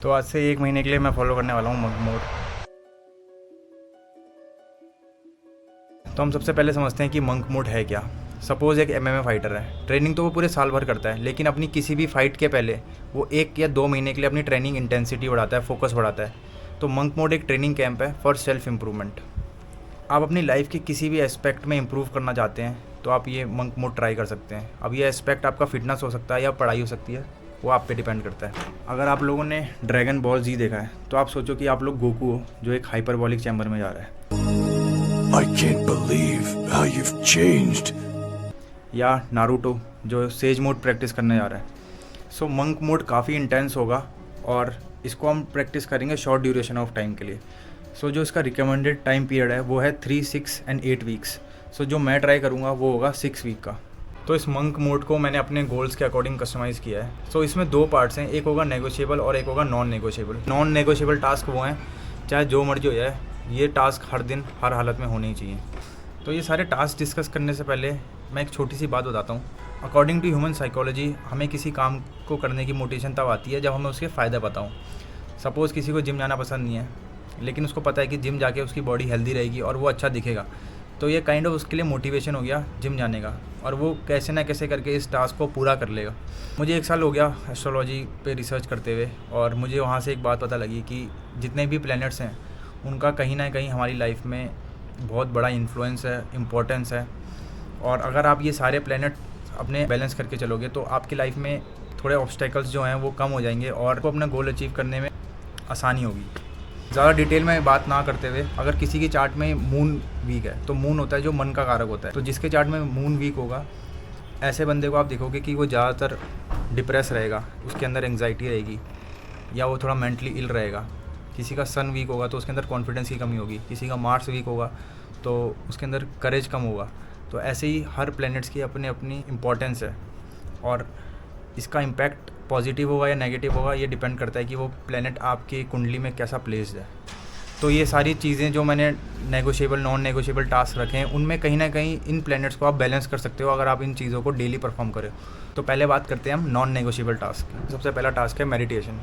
तो आज से 1 महीने के लिए मैं फॉलो करने वाला हूँ मंक मोड। तो हम सबसे पहले समझते हैं कि मंक मोड है क्या। सपोज़ एक एमएमए फाइटर है, ट्रेनिंग तो वो पूरे साल भर करता है, लेकिन अपनी किसी भी फाइट के पहले वो 1 या 2 महीने के लिए अपनी ट्रेनिंग इंटेंसिटी बढ़ाता है, फोकस बढ़ाता है। तो मंक मोड एक ट्रेनिंग कैंप है फॉर सेल्फ इम्प्रूवमेंट। आप अपनी लाइफ के किसी भी एस्पेक्ट में इम्प्रूव करना चाहते हैं तो आप ये मंक मोड ट्राई कर सकते हैं। अब ये एस्पेक्ट आपका फिटनेस हो सकता है या पढ़ाई हो सकती है, वो आप पे डिपेंड करता है। अगर आप लोगों ने ड्रैगन बॉल जी देखा है तो आप सोचो कि आप लोग गोकू हो जो एक हाइपरबॉलिक चैम्बर में जा रहा है, I can't believe how you've changed. या नारुतो जो सेज मोड प्रैक्टिस करने जा रहा है। सो मंक मोड काफ़ी इंटेंस होगा और इसको हम प्रैक्टिस करेंगे शॉर्ट ड्यूरेशन ऑफ टाइम के लिए। सो जो इसका रिकमेंडेड टाइम पीरियड है वो है 3, 6 एंड 8 वीक्स। सो जो मैं ट्राई करूँगा वो होगा 6 वीक का। तो इस मंक मोड को मैंने अपने गोल्स के अकॉर्डिंग कस्टमाइज़ किया है। सो इसमें 2 पार्ट्स हैं, एक होगा नेगोशिएबल और एक होगा non negotiable. Non negotiable task वो हैं चाहे जो मर्जी हो जाए, ये टास्क हर दिन हर हालत में होने ही चाहिए। तो ये सारे टास्क डिस्कस करने से पहले मैं एक छोटी सी बात बताता हूँ। अकॉर्डिंग टू ह्यूमन साइकोलॉजी हमें किसी काम को करने की मोटिवेशन तब आती है जब हमें उसके फ़ायदे पता हों। सपोज़ किसी को जिम जाना पसंद नहीं है, लेकिन उसको पता है कि जिम जाके उसकी बॉडी हेल्दी रहेगी और वो अच्छा दिखेगा, तो ये काइंड ऑफ उसके लिए मोटिवेशन हो गया जिम जाने का, और वो कैसे ना कैसे करके इस टास्क को पूरा कर लेगा। मुझे 1 साल हो गया एस्ट्रोलॉजी पे रिसर्च करते हुए, और मुझे वहाँ से एक बात पता लगी कि जितने भी प्लैनेट्स हैं उनका कहीं ना कहीं हमारी लाइफ में बहुत बड़ा इन्फ्लुएंस है, इम्पोर्टेंस है। और अगर आप ये सारे प्लैनेट अपने बैलेंस करके चलोगे तो आपकी लाइफ में थोड़े ऑब्स्टेकल्स जो हैं वो कम हो जाएंगे और आपको अपना गोल अचीव करने में आसानी होगी। ज़्यादा डिटेल में बात ना करते हुए, अगर किसी की चार्ट में मून वीक है तो मून होता है जो मन का कारक होता है, तो जिसके चार्ट में मून वीक होगा ऐसे बंदे को आप देखोगे कि वो ज़्यादातर डिप्रेस रहेगा, उसके अंदर एंग्जाइटी रहेगी, या वो थोड़ा मेंटली इल रहेगा। किसी का सन वीक होगा तो उसके अंदर कॉन्फिडेंस की कमी होगी, किसी का मार्स वीक होगा तो उसके अंदर करेज कम होगा। तो ऐसे ही हर प्लैनेट्स की अपनी अपनी इम्पोर्टेंस है, और इसका इम्पैक्ट पॉजिटिव होगा या नेगेटिव होगा ये डिपेंड करता है कि वो प्लैनेट आपकी कुंडली में कैसा प्लेस्ड है। तो ये सारी चीज़ें जो मैंने नेगोशिएबल नॉन नेगोशिएबल टास्क रखे हैं उनमें कहीं ना कहीं इन प्लैनेट्स को आप बैलेंस कर सकते हो अगर आप इन चीज़ों को डेली परफॉर्म करें। तो पहले बात करते हैं हम नॉन नेगोशिएबल टास्क। सबसे पहला टास्क है मेडिटेशन।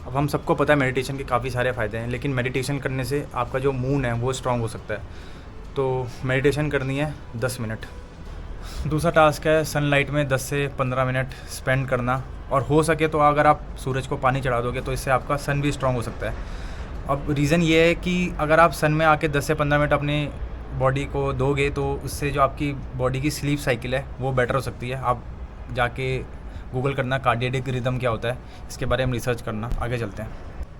अब हम सबको पता है मेडिटेशन के काफ़ी सारे फ़ायदे हैं, लेकिन मेडिटेशन करने से आपका जो मूड है वो स्ट्रांग हो सकता है। तो मेडिटेशन करनी है 10 मिनट। दूसरा टास्क है सनलाइट में 10 से 15 मिनट स्पेंड करना, और हो सके तो अगर आप सूरज को पानी चढ़ा दोगे तो इससे आपका सन भी स्ट्रांग हो सकता है। अब रीज़न ये है कि अगर आप सन में आके 10 से 15 मिनट अपने बॉडी को दोगे तो उससे जो आपकी बॉडी की स्लीप साइकिल है वो बेटर हो सकती है। आप जाके गूगल करना कार्डियक रिदम क्या होता है, इसके बारे में रिसर्च करना। आगे चलते हैं।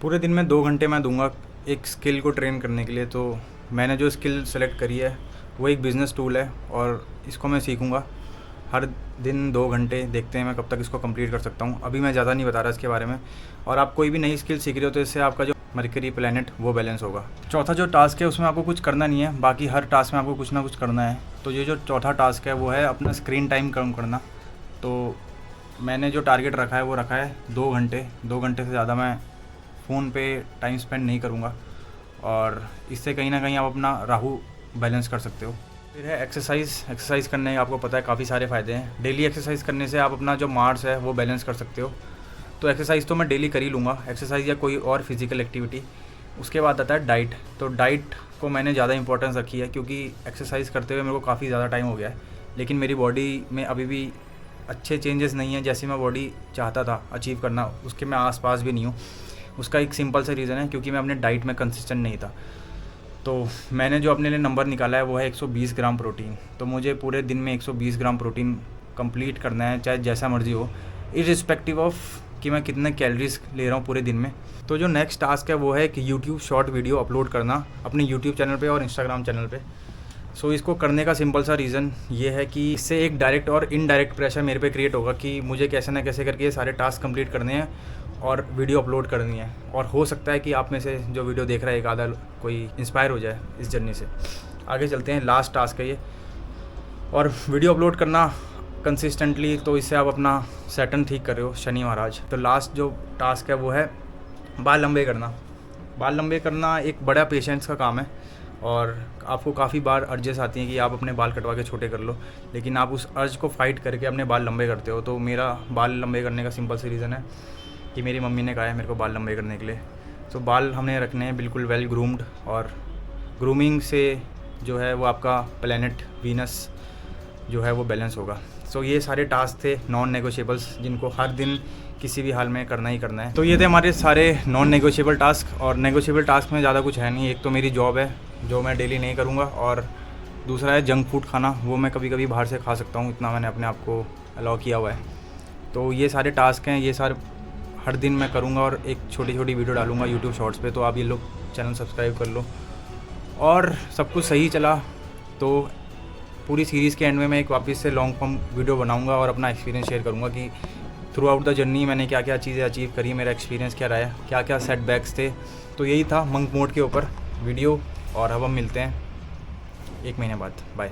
पूरे दिन में 2 घंटे मैं दूंगा एक स्किल को ट्रेन करने के लिए। तो मैंने जो स्किल सेलेक्ट करी है वो एक बिज़नेस टूल है और इसको मैं सीखूंगा हर दिन 2 घंटे। देखते हैं मैं कब तक इसको कंप्लीट कर सकता हूँ। अभी मैं ज़्यादा नहीं बता रहा इसके बारे में। और आप कोई भी नई स्किल सीख रहे हो तो इससे आपका जो मरकरी प्लैनेट वो बैलेंस होगा। चौथा जो टास्क है उसमें आपको कुछ करना नहीं है, बाकी हर टास्क में आपको कुछ ना कुछ करना है। तो ये जो चौथा टास्क है वो है अपना स्क्रीन टाइम कम करना। तो मैंने जो टारगेट रखा है वो रखा है 2 घंटे। 2 घंटे से ज़्यादा मैं फ़ोन पे टाइम स्पेंड नहीं करूँगा, और इससे कहीं ना कहीं आप अपना राहु बैलेंस कर सकते हो। फिर है एक्सरसाइज करने के आपको पता है काफ़ी सारे फ़ायदे हैं। डेली एक्सरसाइज करने से आप अपना जो मार्स है वो बैलेंस कर सकते हो। तो एक्सरसाइज तो मैं डेली कर ही लूँगा, एक्सरसाइज या कोई और फिजिकल एक्टिविटी। उसके बाद आता है डाइट। तो डाइट को मैंने ज़्यादा इंपॉर्टेंस रखी है क्योंकि एक्सरसाइज करते हुए मेरे को काफ़ी ज़्यादा टाइम हो गया है, लेकिन मेरी बॉडी में अभी भी अच्छे चेंजेस नहीं हैं जैसी मैं बॉडी चाहता था अचीव करना, उसके मैं आसपास भी नहीं हूँ। उसका एक सिंपल सा रीज़न है क्योंकि मैं अपने डाइट में कंसिस्टेंट नहीं था। तो मैंने जो अपने लिए नंबर निकाला है वो है 120 ग्राम प्रोटीन। तो मुझे पूरे दिन में 120 ग्राम प्रोटीन कंप्लीट करना है, चाहे जैसा मर्जी हो, इर्रिस्पेक्टिव ऑफ कि मैं कितने कैलोरीज ले रहा हूँ पूरे दिन में। तो जो नेक्स्ट टास्क है वो है कि यूट्यूब शॉर्ट वीडियो अपलोड करना अपने यूट्यूब चैनल पे और इंस्टाग्राम चैनल पे। सो इसको करने का सिंपल सा रीज़न ये है कि इससे एक डायरेक्ट और इनडायरेक्ट प्रेशर मेरे पे क्रिएट होगा कि मुझे कैसे ना कैसे करके ये सारे टास्क कंप्लीट करने हैं और वीडियो अपलोड करनी है। और हो सकता है कि आप में से जो वीडियो देख रहा है एक आधा कोई इंस्पायर हो जाए इस जर्नी से। आगे चलते हैं। लास्ट टास्क है ये, और वीडियो अपलोड करना कंसिस्टेंटली। तो इससे आप अपना सैटर्न ठीक कर रहे हो, शनि महाराज। तो लास्ट जो टास्क है वो है बाल लंबे करना। बाल लंबे करना एक बड़ा पेशेंस का काम है, और आपको काफ़ी बार अर्जेस आती हैं कि आप अपने बाल कटवा के छोटे कर लो, लेकिन आप उस अर्ज को फाइट करके अपने बाल लंबे करते हो। तो मेरा बाल लंबे करने का सिंपल सा रीज़न है कि मेरी मम्मी ने कहा है मेरे को बाल लंबे करने के लिए। सो बाल हमने रखने हैं बिल्कुल वेल ग्रूम्ड, और ग्रूमिंग से जो है वो आपका प्लैनेट वीनस जो है वो बैलेंस होगा। सो ये सारे टास्क थे नॉन नेगोशिएबल्स, जिनको हर दिन किसी भी हाल में करना ही करना है। तो ये थे हमारे सारे नॉन नेगोशिएबल टास्क, और नेगोशिएबल टास्क में ज़्यादा कुछ है नहीं। एक तो मेरी जॉब है जो मैं डेली नहीं करूँगा, और दूसरा है जंक फूड खाना, वो मैं कभी कभी बाहर से खा सकता हूँ, इतना मैंने अपने आप को अलाउ किया हुआ है। तो ये सारे टास्क हैं, ये सारे हर दिन मैं करूँगा, और एक छोटी छोटी वीडियो डालूँगा यूट्यूब शॉर्ट्स पे। तो आप ये लोग चैनल सब्सक्राइब कर लो। और सब कुछ सही चला तो पूरी सीरीज़ के एंड में मैं एक वापस से लॉन्ग फॉर्म वीडियो बनाऊँगा और अपना एक्सपीरियंस शेयर करूँगा कि थ्रू आउट द जर्नी मैंने क्या क्या चीज़ें अचीव करी, मेरा एक्सपीरियंस क्या रहा है, क्या क्या सेटबैक्स थे। तो यही था मंक मोड के ऊपर वीडियो, और अब हम मिलते हैं 1 महीने बाद। बाय।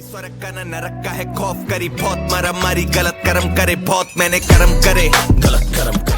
स्वर्ग का न रखा है खौफ, करी बहुत मारा मारी, गलत कर्म करे बहुत, मैंने कर्म करे गलत कर्म करे।